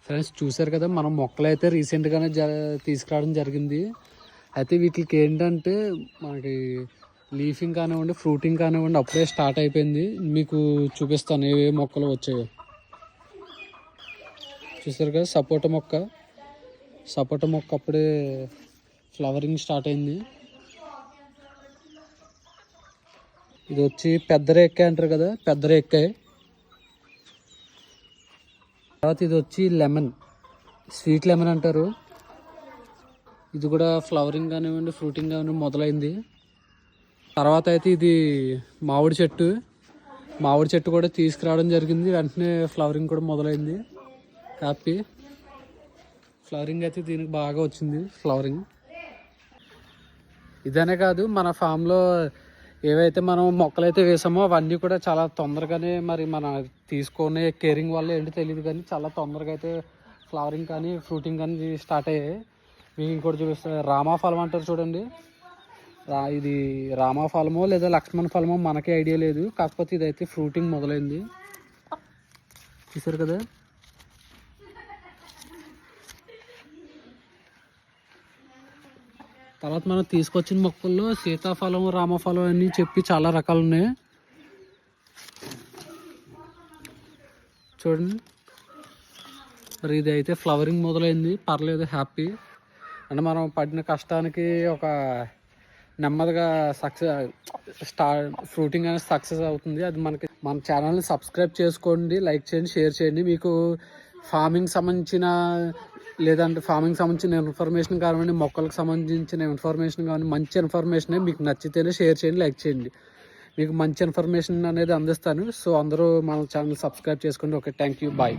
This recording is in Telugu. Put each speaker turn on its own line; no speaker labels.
ఫ్రెండ్స్ చూసారు కదా, మనం మొక్కలు అయితే రీసెంట్గానే తీసుకురావడం జరిగింది. అయితే వీటికి ఏంటంటే మనకి లీఫింగ్ కానివ్వండి, ఫ్రూటింగ్ కానివ్వండి అప్పుడే స్టార్ట్ అయిపోయింది. మీకు చూపిస్తాను ఏ మొక్కలు వచ్చాయో. చూసారు కదా, సపోటా మొక్క అప్పుడే ఫ్లవరింగ్ స్టార్ట్ అయింది. ఇది వచ్చి పెద్ద రేక్కాయ అంటారు కదా, పెద్ద రేక్కాయ. తర్వాత ఇది వచ్చి లెమన్, స్వీట్ లెమన్ అంటారు. ఇది కూడా ఫ్లవరింగ్ కానివ్వండి, ఫ్రూటింగ్ కానివ్వండి మొదలైంది. తర్వాత అయితే ఇది మామిడి చెట్టు కూడా తీసుకురావడం జరిగింది. వెంటనే ఫ్లవరింగ్ కూడా మొదలైంది. హ్యాపీ ఫ్లవరింగ్ అయితే దీనికి బాగా వచ్చింది. ఫ్లవరింగ్ ఇదనే కాదు, మన ఫామ్లో ఏవైతే మనం మొక్కలు అయితే వేసామో అవన్నీ కూడా చాలా తొందరగానే, మరి మన తీసుకునే కేరింగ్ వల్ల ఏంటో తెలియదు కానీ చాలా తొందరగా అయితే ఫ్లవరింగ్ కానీ ఫ్రూటింగ్ కానీ స్టార్ట్ అయ్యాయి. మీకు ఇంకోటి చూపిస్తాను, రామాఫలం అంటారు చూడండి. ఇది రామాఫలమో లేదా లక్ష్మణ ఫలమో మనకే ఐడియా లేదు, కాకపోతే ఇదైతే ఫ్రూటింగ్ మొదలైంది. చూసారు కదా. తర్వాత మనం తీసుకొచ్చిన మొక్కల్లో సీతాఫలం, రామఫలం అని చెప్పి చాలా రకాలు ఉన్నాయి చూడండి. మరి ఇది అయితే ఫ్లవరింగ్ మొదలైంది, పర్లేదు, హ్యాపీ. అంటే మనం పడిన కష్టానికి ఒక నెమ్మదిగా ఫ్రూటింగ్ అనేది సక్సెస్ అవుతుంది. అది మన ఛానల్ని సబ్స్క్రైబ్ చేసుకోండి, లైక్ చేయండి, షేర్ చేయండి. మీకు ఫార్మింగ్ సంబంధించిన ఇన్ఫర్మేషన్ కానివ్వండి, మొక్కలకు సంబంధించిన ఇన్ఫర్మేషన్ కానివ్వండి, మంచి ఇన్ఫర్మేషన్ మీకు నచ్చితేనే షేర్ చేయండి, లైక్ చేయండి. మీకు మంచి ఇన్ఫర్మేషన్ అనేది అందిస్తాను. సో అందరూ మన ఛానల్ సబ్స్క్రైబ్ చేసుకోండి. Okay, thank you, bye.